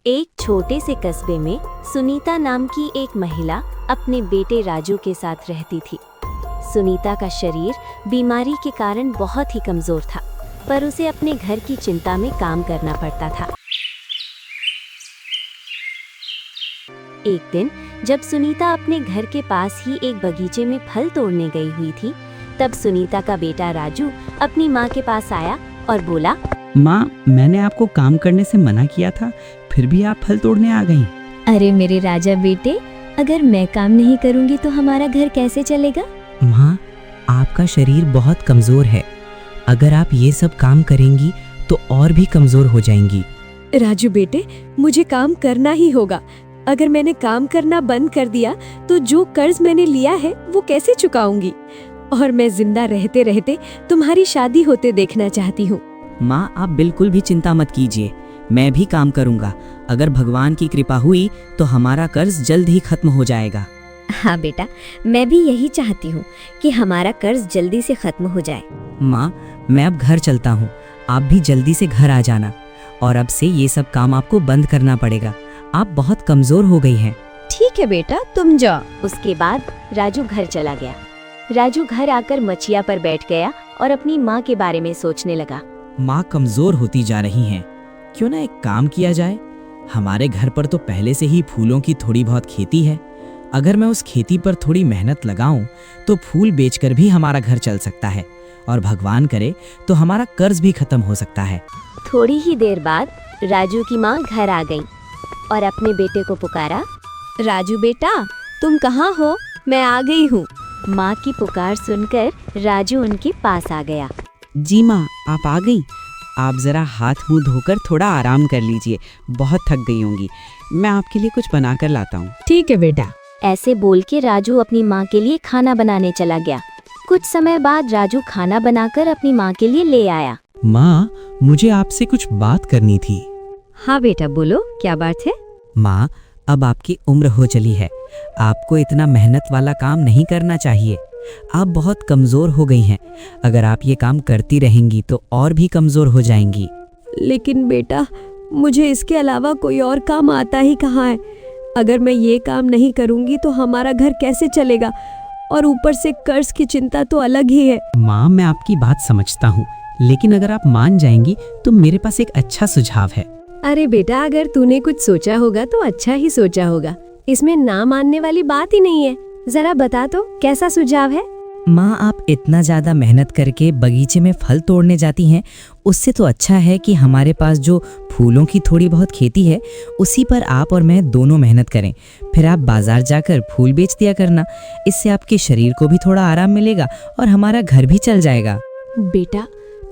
एक छोटे से कस्बे में सुनीता नाम की एक महिला अपने बेटे राजू के साथ रहती थी। सुनीता का शरीर बीमारी के कारण बहुत ही कमजोर था, पर उसे अपने घर की चिंता में काम करना पड़ता था। एक दिन जब सुनीता अपने घर के पास ही एक बगीचे में फल तोड़ने गई हुई थी, तब सुनीता का बेटा राजू अपनी माँ के पास आया और बोला, माँ, मैंने आपको काम करने से मना किया था, फिर भी आप फल तोड़ने आ गईं। अरे मेरे राजा बेटे, अगर मैं काम नहीं करूँगी तो हमारा घर कैसे चलेगा? माँ, आपका शरीर बहुत कमजोर है, अगर आप ये सब काम करेंगी तो और भी कमजोर हो जाएंगी। राजू बेटे, मुझे काम करना ही होगा। अगर मैंने काम करना बंद कर दिया तो जो कर्ज मैंने लिया है वो कैसे चुकाऊंगी? और मैं जिंदा रहते रहते तुम्हारी शादी होते देखना चाहती हूँ। माँ, आप बिल्कुल भी चिंता मत कीजिए, मैं भी काम करूँगा। अगर भगवान की कृपा हुई तो हमारा कर्ज जल्द ही खत्म हो जाएगा। हाँ बेटा, मैं भी यही चाहती हूँ कि हमारा कर्ज जल्दी से खत्म हो जाए। माँ, मैं अब घर चलता हूँ, आप भी जल्दी से घर आ जाना। और अब से ये सब काम आपको बंद करना पड़ेगा, आप बहुत कमजोर हो गई हैं। ठीक है बेटा, तुम जाओ। उसके बाद राजू घर चला गया। राजू घर आकर मचिया पर बैठ गया और अपनी माँ के बारे में सोचने लगा। माँ कमजोर होती जा रही हैं, क्यों ना एक काम किया जाए। हमारे घर पर तो पहले से ही फूलों की थोड़ी बहुत खेती है, अगर मैं उस खेती पर थोड़ी मेहनत लगाऊं तो फूल बेचकर भी हमारा घर चल सकता है, और भगवान करे तो हमारा कर्ज भी खत्म हो सकता है। थोड़ी ही देर बाद राजू की माँ घर आ गई और अपने बेटे को पुकारा, राजू बेटा, तुम कहाँ हो? मैं आ गई हूँ। माँ की पुकार सुनकर राजू उनके पास आ गया। जी माँ, आप आ गई। आप जरा हाथ मुंह धोकर थोड़ा आराम कर लीजिए, बहुत थक गई होंगी। मैं आपके लिए कुछ बनाकर लाता हूँ। ठीक है बेटा। ऐसे बोल के राजू अपनी माँ के लिए खाना बनाने चला गया। कुछ समय बाद राजू खाना बनाकर अपनी माँ के लिए ले आया। माँ, मुझे आपसे कुछ बात करनी थी। हाँ बेटा, बोलो, क्या बात है? माँ, अब आपकी उम्र हो चली है, आपको इतना मेहनत वाला काम नहीं करना चाहिए। आप बहुत कमजोर हो गई हैं, अगर आप ये काम करती रहेंगी तो और भी कमजोर हो जाएंगी। लेकिन बेटा, मुझे इसके अलावा कोई और काम आता ही कहाँ है। अगर मैं ये काम नहीं करूँगी तो हमारा घर कैसे चलेगा? और ऊपर से कर्ज की चिंता तो अलग ही है। माँ, मैं आपकी बात समझता हूँ, लेकिन अगर आप मान जाएंगी तो मेरे पास एक अच्छा सुझाव है। अरे बेटा, अगर तूने कुछ सोचा होगा तो अच्छा ही सोचा होगा, इसमें ना मानने वाली बात ही नहीं है। जरा बता तो, कैसा सुझाव है? माँ, आप इतना ज्यादा मेहनत करके बगीचे में फल तोड़ने जाती हैं, उससे तो अच्छा है कि हमारे पास जो फूलों की थोड़ी बहुत खेती है उसी पर आप और मैं दोनों मेहनत करें। फिर आप बाजार जाकर फूल बेच दिया करना, इससे आपके शरीर को भी थोड़ा आराम मिलेगा और हमारा घर भी चल जाएगा। बेटा,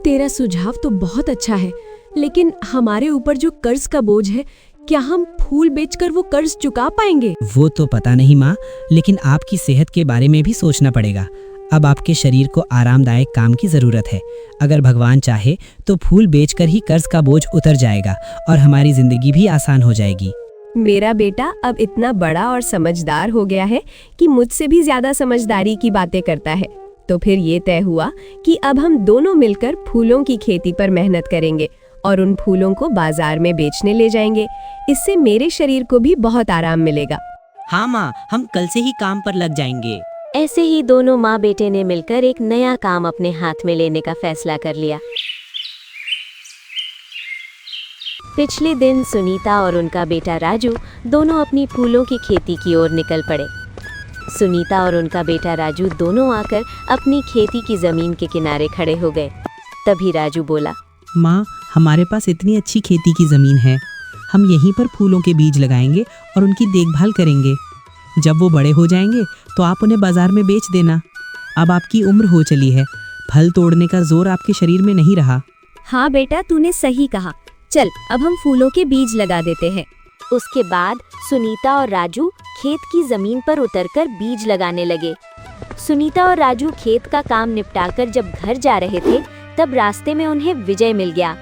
तेरा सुझाव तो बहुत अच्छा है, लेकिन हमारे ऊपर जो कर्ज का बोझ है, क्या हम फूल बेचकर वो कर्ज चुका पाएंगे? वो तो पता नहीं माँ, लेकिन आपकी सेहत के बारे में भी सोचना पड़ेगा। अब आपके शरीर को आरामदायक काम की जरूरत है। अगर भगवान चाहे तो फूल बेचकर ही कर्ज का बोझ उतर जाएगा और हमारी जिंदगी भी आसान हो जाएगी। मेरा बेटा अब इतना बड़ा और समझदार हो गया है कि मुझसे भी ज्यादा समझदारी की बातें करता है। तो फिर ये तय हुआ कि अब हम दोनों मिलकर फूलों की खेती पर मेहनत करेंगे और उन फूलों को बाजार में बेचने ले जाएंगे। इससे मेरे शरीर को भी बहुत आराम मिलेगा। हाँ माँ, हम कल से ही काम पर लग जाएंगे। ऐसे ही दोनों माँ बेटे ने मिलकर एक नया काम अपने हाथ में लेने का फैसला कर लिया। पिछले दिन सुनीता और उनका बेटा राजू दोनों अपनी फूलों की खेती की ओर निकल पड़े। सुनीता और उनका बेटा राजू दोनों आकर अपनी खेती की जमीन के किनारे खड़े हो गए। तभी राजू बोला, माँ, हमारे पास इतनी अच्छी खेती की जमीन है, हम यहीं पर फूलों के बीज लगाएंगे और उनकी देखभाल करेंगे। जब वो बड़े हो जाएंगे तो आप उन्हें बाजार में बेच देना। अब आपकी उम्र हो चली है, फल तोड़ने का जोर आपके शरीर में नहीं रहा। हाँ बेटा, तूने सही कहा। चल, अब हम फूलों के बीज लगा देते हैं। उसके बाद सुनीता और राजू खेत की जमीन पर उतरकर बीज लगाने लगे। सुनीता और राजू खेत का काम निपटाकर जब घर जा रहे थे, तब रास्ते में उन्हें विजय मिल गया।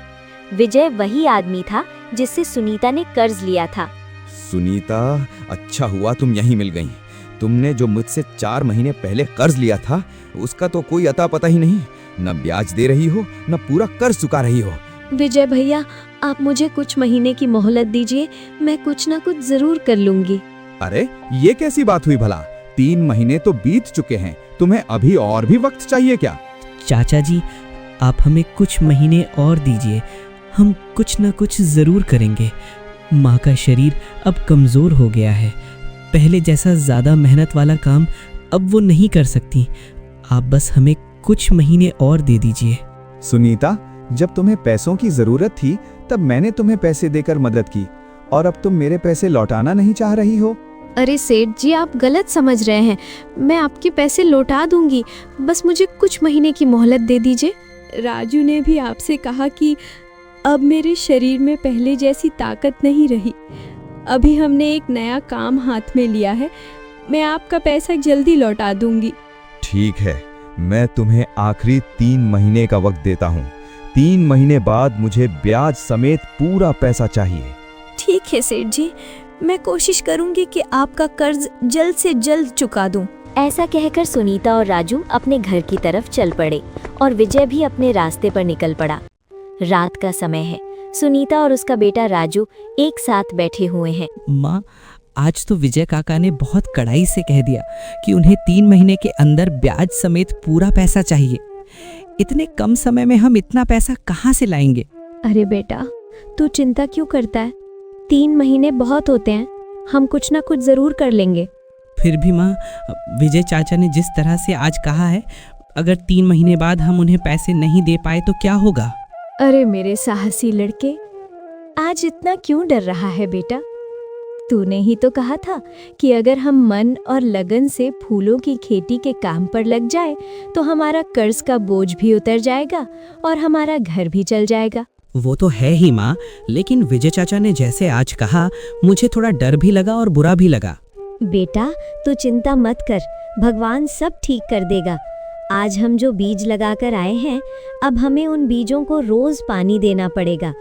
विजय वही आदमी था जिससे सुनीता ने कर्ज लिया था। सुनीता, अच्छा हुआ तुम यहीं मिल गई। तुमने जो मुझसे 4 महीने पहले कर्ज लिया था उसका तो कोई अता पता ही नहीं। न ब्याज दे रही हो, न पूरा कर्ज चुका रही हो। विजय भैया, आप मुझे कुछ महीने की मोहलत दीजिए, मैं कुछ ना कुछ जरूर कर लूंगी। अरे ये कैसी बात हुई भला? 3 महीने तो बीत चुके हैं, तुम्हें अभी और भी वक्त चाहिए क्या? चाचा जी, आप हमें कुछ महीने और दीजिए, हम कुछ न कुछ ज़रूर करेंगे। माँ का शरीर अब कमज़ोर हो गया है, पहले जैसा ज़्यादा मेहनत वाला काम अब वो नहीं कर सकती। आप बस हमें कुछ महीने और दे दीजिए। सुनीता, जब तुम्हें पैसों की जरूरत थी तब मैंने तुम्हें पैसे देकर मदद की, और अब तुम मेरे पैसे लौटाना नहीं चाह रही हो? अरे सेठ जी, आप गलत समझ रहे हैं। मैं आपके पैसे लौटा दूंगी, बस मुझे कुछ महीने की मोहलत दे दीजिए। राजू ने भी आपसे कहा कि अब मेरे शरीर में पहले जैसी ताकत नहीं रही। अभी हमने एक नया काम हाथ में लिया है, मैं आपका पैसा जल्दी लौटा दूंगी। ठीक है, मैं तुम्हें आखिरी 3 महीने का वक्त देता हूँ। 3 महीने बाद मुझे ब्याज समेत पूरा पैसा चाहिए। ठीक है सेठ जी, मैं कोशिश करूंगी कि आपका कर्ज जल्द से जल्द चुका दूं। ऐसा कहकर सुनीता और राजू अपने घर की तरफ चल पड़े और विजय भी अपने रास्ते पर निकल पड़ा। रात का समय है। सुनीता और उसका बेटा राजू एक साथ बैठे हुए हैं। माँ, आज तो विजय काका ने बहुत कड़ाई से कह दिया कि उन्हें 3 महीने के अंदर ब्याज समेत पूरा पैसा चाहिए। इतने कम समय में हम इतना पैसा कहाँ से लाएंगे? अरे बेटा, तू चिंता क्यों करता है? 3 महीने बहुत होते हैं, हम कुछ ना कुछ जरूर कर लेंगे। फिर भी माँ, विजय चाचा ने जिस तरह से आज कहा है, अगर 3 महीने बाद हम उन्हें पैसे नहीं दे पाए तो क्या होगा? अरे मेरे साहसी लड़के, आज इतना क्यों डर रहा है बेटा? तूने ही तो कहा था कि अगर हम मन और लगन से फूलों की खेती के काम पर लग जाए तो हमारा कर्ज का बोझ भी उतर जाएगा और हमारा घर भी चल जाएगा। वो तो है ही माँ, लेकिन विजय चाचा ने जैसे आज कहा, मुझे थोड़ा डर भी लगा और बुरा भी लगा। बेटा, तू चिंता मत कर, भगवान सब ठीक कर देगा। आज हम जो बीज लगाकर आए हैं, अब हमें उन बीजों को रोज पानी देना पड़ेगा।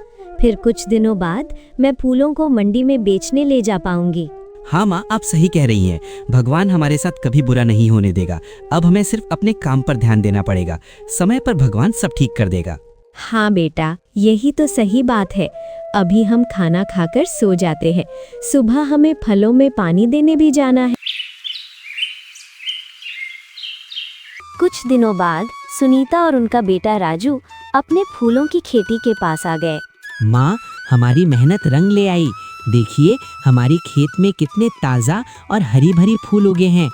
फिर कुछ दिनों बाद मैं फूलों को मंडी में बेचने ले जा पाऊंगी। हाँ माँ, आप सही कह रही हैं। भगवान हमारे साथ कभी बुरा नहीं होने देगा। अब हमें सिर्फ अपने काम पर ध्यान देना पड़ेगा। समय पर भगवान सब ठीक कर देगा। हाँ बेटा, यही तो सही बात है। अभी हम खाना खाकर सो जाते हैं, सुबह हमें फलों में पानी देने भी जाना है। कुछ दिनों बाद सुनीता और उनका बेटा राजू अपने फूलों की खेती के पास आ गए। माँ, हमारी मेहनत रंग ले आई। देखिए, हमारी खेत में कितने ताज़ा और हरी भरी फूल उगे हैं।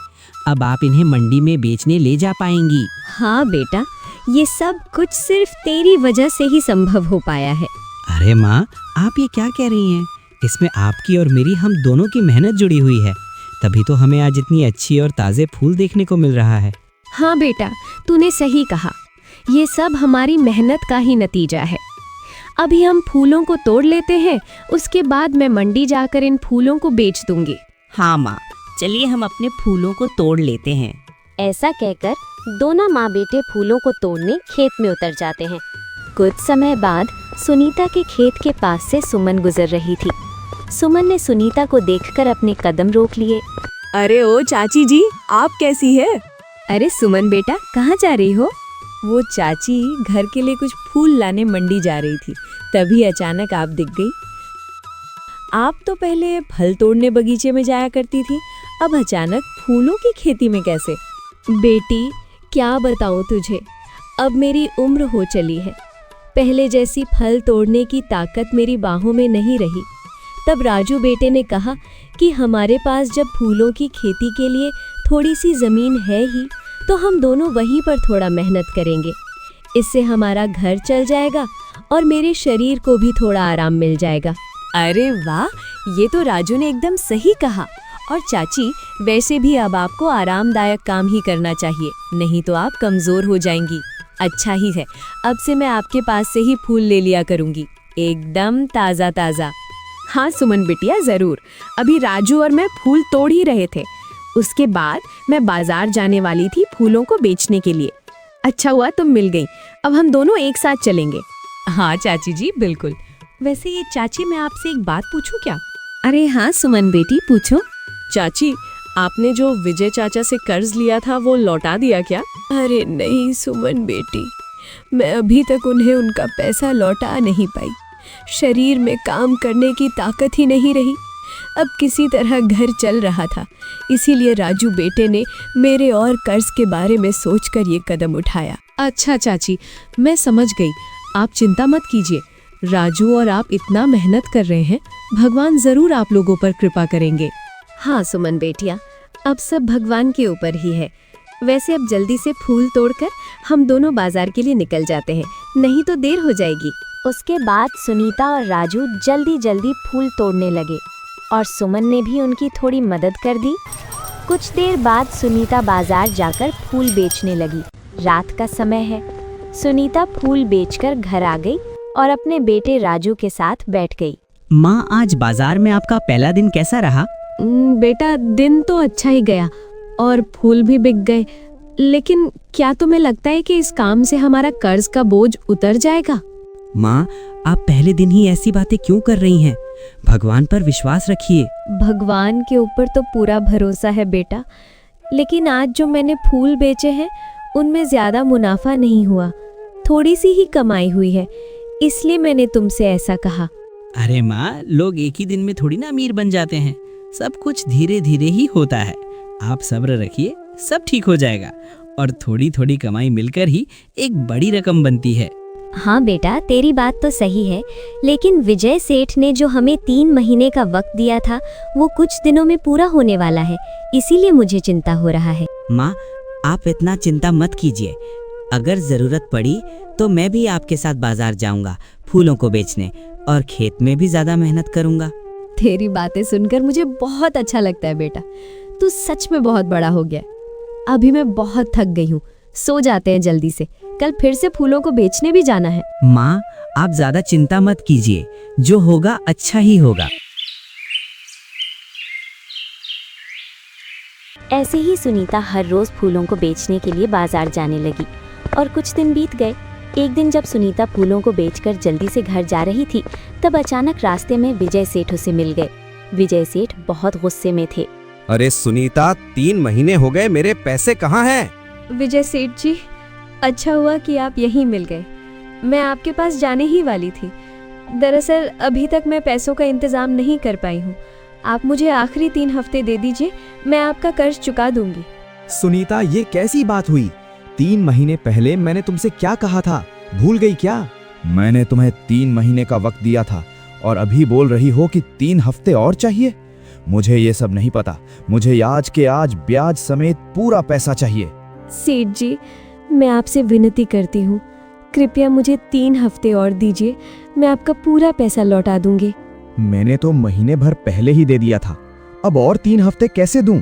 अब आप इन्हें मंडी में बेचने ले जा पाएंगी। हाँ बेटा, ये सब कुछ सिर्फ तेरी वजह से ही संभव हो पाया है। अरे माँ, आप ये क्या कह रही हैं? इसमें आपकी और मेरी, हम दोनों की मेहनत जुड़ी हुई है, तभी तो हमें आज इतनी अच्छी और ताज़े फूल देखने को मिल रहा है। हाँ बेटा, तूने सही कहा, ये सब हमारी मेहनत का ही नतीजा है। अभी हम फूलों को तोड़ लेते हैं, उसके बाद मैं मंडी जाकर इन फूलों को बेच दूंगी। हाँ माँ, चलिए हम अपने फूलों को तोड़ लेते हैं। ऐसा कहकर दोनों माँ बेटे फूलों को तोड़ने खेत में उतर जाते हैं। कुछ समय बाद सुनीता के खेत के पास से सुमन गुजर रही थी। सुमन ने सुनीता को देखकर अपने कदम रोक लिए। अरे ओ चाची जी, आप कैसी है? अरे सुमन बेटा, कहाँ जा रही हो? वो चाची घर के लिए कुछ फूल लाने मंडी जा रही थी, तभी अचानक आप दिख गई। आप तो पहले फल तोड़ने बगीचे में जाया करती थी, अब अचानक फूलों की खेती में कैसे? बेटी, क्या बताऊं तुझे, अब मेरी उम्र हो चली है। पहले जैसी फल तोड़ने की ताकत मेरी बाहों में नहीं रही। तब राजू बेटे ने कहा कि हमारे पास जब फूलों की खेती के लिए थोड़ी सी ज़मीन है ही, तो हम दोनों वहीं पर थोड़ा मेहनत करेंगे। इससे हमारा घर चल जाएगा और मेरे शरीर को भी थोड़ा आराम मिल जाएगा। अरे वाह, ये तो राजू ने एकदम सही कहा। और चाची, वैसे भी अब आपको आरामदायक काम ही करना चाहिए, नहीं तो आप कमज़ोर हो जाएंगी। अच्छा ही है, अब से मैं आपके पास से ही फूल ले लिया करूँगी, एकदम ताज़ा ताज़ा। हाँ सुमन बिटिया, ज़रूर। अभी राजू और मैं फूल तोड़ ही रहे थे, उसके बाद मैं बाजार जाने वाली थी फूलों को बेचने के लिए। अच्छा हुआ तुम मिल गई, अब हम दोनों एक साथ चलेंगे। हाँ चाची जी, बिल्कुल। वैसे ये चाची, मैं आपसे एक बात पूछूं क्या? अरे हाँ सुमन बेटी, पूछो। चाची, आपने जो विजय चाचा से कर्ज लिया था वो लौटा दिया क्या? अरे नहीं सुमन बेटी, मैं अभी तक उन्हें उनका पैसा लौटा नहीं पाई। शरीर में काम करने की ताकत ही नहीं रही। अब किसी तरह घर चल रहा था, इसीलिए राजू बेटे ने मेरे और कर्ज के बारे में सोचकर ये कदम उठाया। अच्छा चाची, मैं समझ गई। आप चिंता मत कीजिए। राजू और आप इतना मेहनत कर रहे हैं, भगवान जरूर आप लोगों पर कृपा करेंगे। हाँ सुमन बेटिया, अब सब भगवान के ऊपर ही है। वैसे अब जल्दी से फूल तोड़कर हम दोनों बाजार के लिए निकल जाते हैं, नहीं तो देर हो जाएगी। उसके बाद सुनीता और राजू जल्दी जल्दी फूल तोड़ने लगे और सुमन ने भी उनकी थोड़ी मदद कर दी। कुछ देर बाद सुनीता बाजार जाकर फूल बेचने लगी। रात का समय है। सुनीता फूल बेचकर घर आ गई और अपने बेटे राजू के साथ बैठ गई। माँ, आज बाजार में आपका पहला दिन कैसा रहा? बेटा, दिन तो अच्छा ही गया और फूल भी बिक गए, लेकिन क्या तुम्हें लगता है कि इस काम से हमारा कर्ज का बोझ उतर जाएगा? माँ, आप पहले दिन ही ऐसी बातें क्यों कर रही हैं? भगवान पर विश्वास रखिए। भगवान के ऊपर तो पूरा भरोसा है बेटा, लेकिन आज जो मैंने फूल बेचे हैं उनमें ज्यादा मुनाफा नहीं हुआ, थोड़ी सी ही कमाई हुई है, इसलिए मैंने तुमसे ऐसा कहा। अरे माँ, लोग एक ही दिन में थोड़ी ना अमीर बन जाते हैं। सब कुछ धीरे धीरे ही होता है। आप सब्र रखिए, सब ठीक हो जाएगा और थोड़ी थोड़ी कमाई मिलकर ही एक बड़ी रकम बनती है। हाँ बेटा, तेरी बात तो सही है, लेकिन विजय सेठ ने जो हमें 3 महीने का वक्त दिया था वो कुछ दिनों में पूरा होने वाला है, इसीलिए मुझे चिंता हो रहा है। माँ, आप इतना चिंता मत कीजिए। अगर जरूरत पड़ी तो मैं भी आपके साथ बाजार जाऊंगा फूलों को बेचने, और खेत में भी ज्यादा मेहनत करूंगा। तेरी बातें सुनकर मुझे बहुत अच्छा लगता है बेटा, तू सच में बहुत बड़ा हो गया। अभी मैं बहुत थक गई हूँ, सो जाते हैं जल्दी से, कल फिर से फूलों को बेचने भी जाना है। माँ, आप ज्यादा चिंता मत कीजिए, जो होगा अच्छा ही होगा। ऐसे ही सुनीता हर रोज फूलों को बेचने के लिए बाजार जाने लगी और कुछ दिन बीत गए। एक दिन जब सुनीता फूलों को बेचकर जल्दी से घर जा रही थी, तब अचानक रास्ते में विजय सेठ उसे मिल गए। विजय सेठ बहुत गुस्से में थे। अरे सुनीता, 3 महीने हो गए, मेरे पैसे कहाँ हैं? विजय सेठ जी, अच्छा हुआ कि आप यहीं मिल गए। मैं आपके पास जाने ही वाली थी। दरअसल अभी तक मैं पैसों का इंतजाम नहीं कर पाई हूँ। आप मुझे आखिरी 3 हफ्ते दे दीजिए, मैं आपका कर्ज चुका दूंगी। सुनीता, ये कैसी बात हुई? 3 महीने पहले मैंने तुमसे क्या कहा था, भूल गई क्या? मैंने तुम्हें 3 महीने का वक्त दिया था और अभी बोल रही हो कि 3 हफ्ते और चाहिए? मुझे ये सब नहीं पता। मुझे आज के आज ब्याज समेत पूरा पैसा चाहिए। सेठ जी, मैं आपसे विनती करती हूँ, कृपया मुझे 3 हफ्ते और दीजिए, मैं आपका पूरा पैसा लौटा दूंगी। मैंने तो महीने भर पहले ही दे दिया था, अब और 3 हफ्ते कैसे दूं?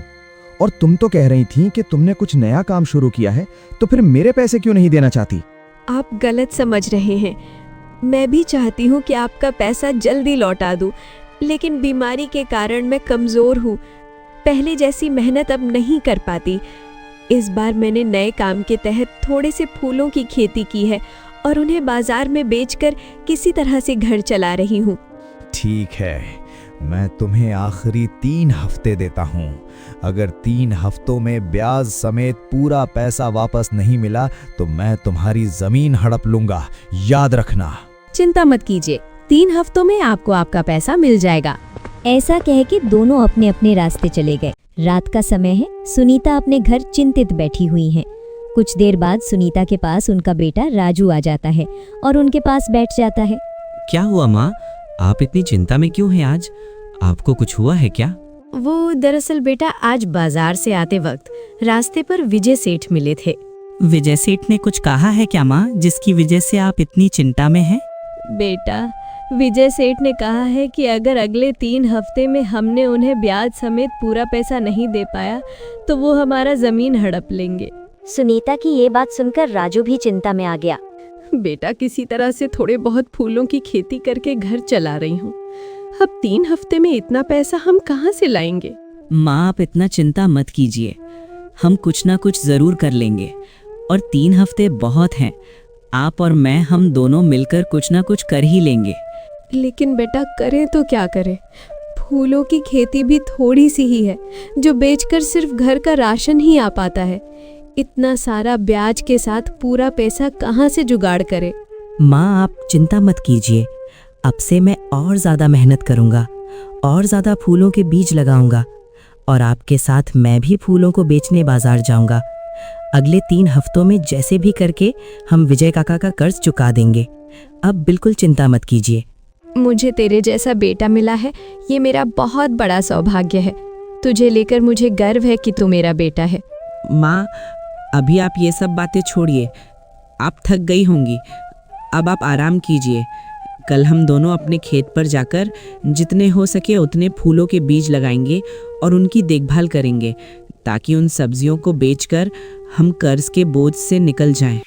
और तुम तो कह रही थी कि तुमने कुछ नया काम शुरू किया है, तो फिर मेरे पैसे क्यों नहीं देना चाहती? आप गलत समझ रहे हैं। मैं भी चाहती हूँ कि आपका पैसा जल्दी लौटा दूं, लेकिन बीमारी के कारण मैं कमज़ोर हूँ, पहले जैसी मेहनत अब नहीं कर पाती। इस बार मैंने नए काम के तहत थोड़े से फूलों की खेती की है और उन्हें बाजार में बेचकर किसी तरह से घर चला रही हूँ। ठीक है, मैं तुम्हें आखिरी 3 हफ्ते देता हूँ। अगर 3 हफ्तों में ब्याज समेत पूरा पैसा वापस नहीं मिला तो मैं तुम्हारी जमीन हड़प लूंगा, याद रखना। चिंता मत कीजिए, 3 हफ्तों में आपको आपका पैसा मिल जाएगा। ऐसा कह के दोनों अपने अपने रास्ते चले गए। रात का समय है। सुनीता अपने घर चिंतित बैठी हुई है। कुछ देर बाद सुनीता के पास उनका बेटा राजू आ जाता है और उनके पास बैठ जाता है। क्या हुआ माँ, आप इतनी चिंता में क्यों हैं आज? आपको कुछ हुआ है क्या? वो दरअसल बेटा, आज बाजार से आते वक्त रास्ते पर विजय सेठ मिले थे। विजय सेठ ने कुछ कहा है क्या माँ, जिसकी वजह से आप इतनी चिंता में हैं? बेटा, विजय सेठ ने कहा है कि अगर अगले 3 हफ्ते में हमने उन्हें ब्याज समेत पूरा पैसा नहीं दे पाया तो वो हमारा जमीन हड़प लेंगे। सुनीता की ये बात सुनकर राजू भी चिंता में आ गया। बेटा, किसी तरह से थोड़े बहुत फूलों की खेती करके घर चला रही हूँ। अब 3 हफ्ते में इतना पैसा हम कहाँ से लाएंगे? माँ, आप इतना चिंता मत कीजिए, हम कुछ ना कुछ जरूर कर लेंगे और 3 हफ्ते बहुत हैं। आप और मैं, हम दोनों मिलकर कुछ ना कुछ कर ही लेंगे। लेकिन बेटा, करें तो क्या करें? फूलों की खेती भी थोड़ी सी ही है, जो बेचकर सिर्फ घर का राशन ही आ पाता है। इतना सारा ब्याज के साथ पूरा पैसा कहाँ से जुगाड़ करे। माँ आप चिंता मत कीजिए, अब से मैं और ज़्यादा मेहनत करूँगा और ज़्यादा फूलों के बीज लगाऊंगा और आपके साथ मैं भी फूलों को बेचने बाजार जाऊंगा। अगले 3 हफ्तों में जैसे भी करके हम विजय काका का कर्ज चुका देंगे। अब बिल्कुल चिंता मत कीजिए। मुझे तेरे जैसा बेटा मिला है, ये मेरा बहुत बड़ा सौभाग्य है। तुझे लेकर मुझे गर्व है कि तू मेरा बेटा है। माँ अभी आप ये सब बातें छोड़िए, आप थक गई होंगी, अब आप आराम कीजिए। कल हम दोनों अपने खेत पर जाकर जितने हो सके उतने फूलों के बीज लगाएंगे और उनकी देखभाल करेंगे ताकि उन सब्जियों को बेचकर हम कर्ज के बोझ से निकल जाएं।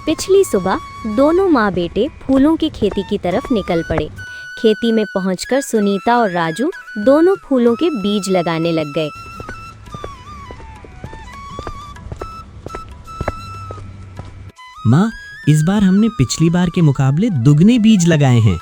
पिछली सुबह दोनों माँ बेटे फूलों की खेती की तरफ निकल पड़े। खेती में पहुंचकर सुनीता और राजू दोनों फूलों के बीज लगाने लग गए। माँ, इस बार हमने पिछली बार के मुकाबले दुगने बीज लगाए हैं।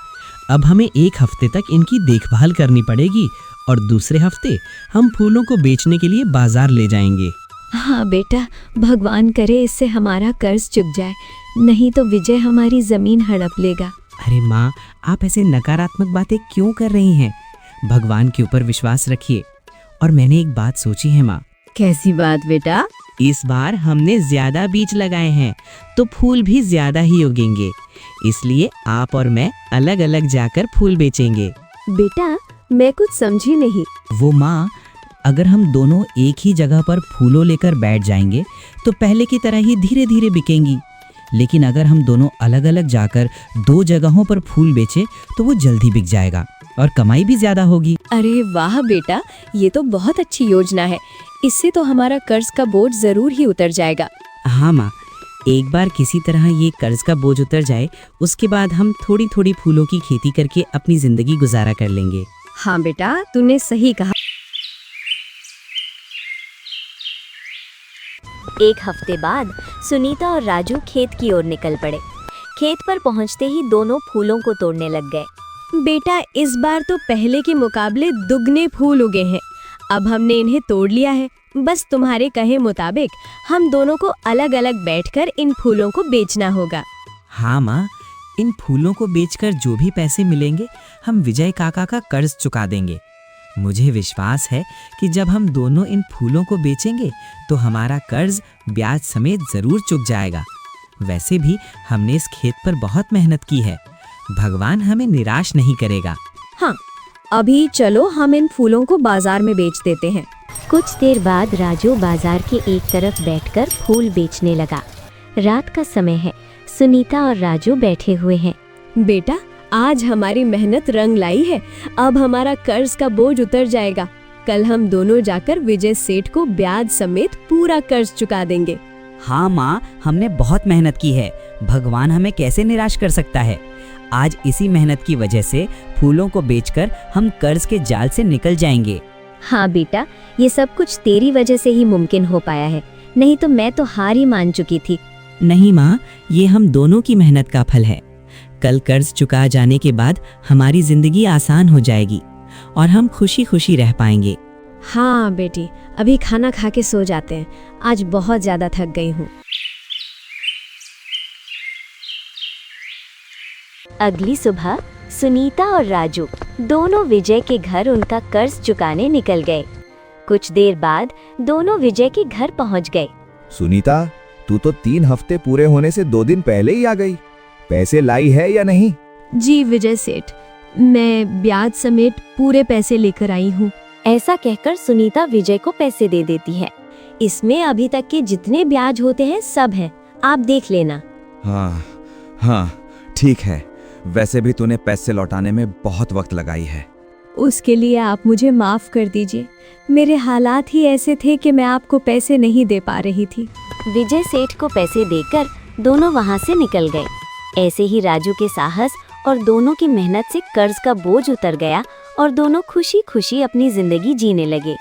अब हमें 1 हफ्ते तक इनकी देखभाल करनी पड़ेगी और दूसरे हफ्ते हम फूलों को बेचने के लिए बाजार ले जाएंगे। हाँ बेटा, भगवान करे इससे हमारा कर्ज चुक जाए, नहीं तो विजय हमारी जमीन हड़प लेगा। अरे माँ आप ऐसे नकारात्मक बातें क्यों कर रही हैं? भगवान के ऊपर विश्वास रखिए। और मैंने एक बात सोची है माँ। कैसी बात बेटा? इस बार हमने ज्यादा बीज लगाए हैं तो फूल भी ज्यादा ही उगेंगे, इसलिए आप और मैं अलग अलग जाकर फूल बेचेंगे। बेटा मैं कुछ समझी नहीं। वो माँ, अगर हम दोनों एक ही जगह पर फूलों लेकर बैठ जाएंगे तो पहले की तरह ही धीरे धीरे बिकेंगी, लेकिन अगर हम दोनों अलग अलग जाकर 2 जगहों पर फूल बेचे तो वो जल्दी बिक जाएगा और कमाई भी ज्यादा होगी। अरे वाह बेटा, ये तो बहुत अच्छी योजना है। इससे तो हमारा कर्ज का बोझ जरूर ही उतर जाएगा। हाँ माँ, एक बार किसी तरह ये कर्ज का बोझ उतर जाए उसके बाद हम थोड़ी थोड़ी फूलों की खेती करके अपनी जिंदगी गुजारा कर लेंगे। हाँ बेटा, तूने सही कहा। 1 हफ्ते बाद सुनीता और राजू खेत की ओर निकल पड़े। खेत पर पहुंचते ही दोनों फूलों को तोड़ने लग गए। बेटा इस बार तो पहले के मुकाबले दुगने फूल उगे हैं। अब हमने इन्हें तोड़ लिया है। बस तुम्हारे कहे मुताबिक हम दोनों को अलग अलग बैठकर इन फूलों को बेचना होगा। हाँ माँ, इन फूलों को बेचकर जो भी पैसे मिलेंगे हम विजय काका का कर्ज चुका देंगे। मुझे विश्वास है कि जब हम दोनों इन फूलों को बेचेंगे तो हमारा कर्ज ब्याज समेत जरूर चुक जाएगा। वैसे भी हमने इस खेत पर बहुत मेहनत की है, भगवान हमें निराश नहीं करेगा। हाँ, अभी चलो हम इन फूलों को बाजार में बेच देते हैं। कुछ देर बाद राजू बाजार के एक तरफ बैठकर फूल बेचने लगा। रात का समय है, सुनीता और राजू बैठे हुए हैं। बेटा आज हमारी मेहनत रंग लाई है। अब हमारा कर्ज का बोझ उतर जाएगा। कल हम दोनों जाकर विजय सेठ को ब्याज समेत पूरा कर्ज चुका देंगे। हाँ माँ, हमने बहुत मेहनत की है, भगवान हमें कैसे निराश कर सकता है। आज इसी मेहनत की वजह से फूलों को बेचकर हम कर्ज के जाल से निकल जाएंगे। हाँ बेटा, ये सब कुछ तेरी वजह से ही मुमकिन हो पाया है, नहीं तो मैं तो हार ही मान चुकी थी। नहीं माँ, ये हम दोनों की मेहनत का फल है। कल कर्ज चुका जाने के बाद हमारी जिंदगी आसान हो जाएगी और हम खुशी खुशी रह पाएंगे। हाँ बेटी, अभी खाना खा के सो जाते हैं। आज बहुत ज्यादा थक गई हूँ। अगली सुबह सुनीता और राजू दोनों विजय के घर उनका कर्ज चुकाने निकल गए। कुछ देर बाद दोनों विजय के घर पहुंच गए। सुनीता, तू तो 3 हफ्ते पूरे होने से 2 दिन पहले ही आ गई। पैसे लाई है या नहीं? जी विजय सेठ, मैं ब्याज समेत पूरे पैसे लेकर आई हूँ। ऐसा कहकर सुनीता विजय को पैसे दे देती है। इसमें अभी तक के जितने ब्याज होते हैं सब हैं, आप देख लेना। हाँ, ठीक है। वैसे भी तूने पैसे लौटाने में बहुत वक्त लगाई है। उसके लिए आप मुझे माफ कर दीजिए। मेरे हालात ही ऐसे थे कि मैं आपको पैसे नहीं दे पा रही थी। विजय सेठ को पैसे देकर दोनों वहां से निकल गए। ऐसे ही राजू के साहस और दोनों की मेहनत से कर्ज का बोझ उतर गया और दोनों खुशी खुशी अपनी जिंदगी जीने लगे।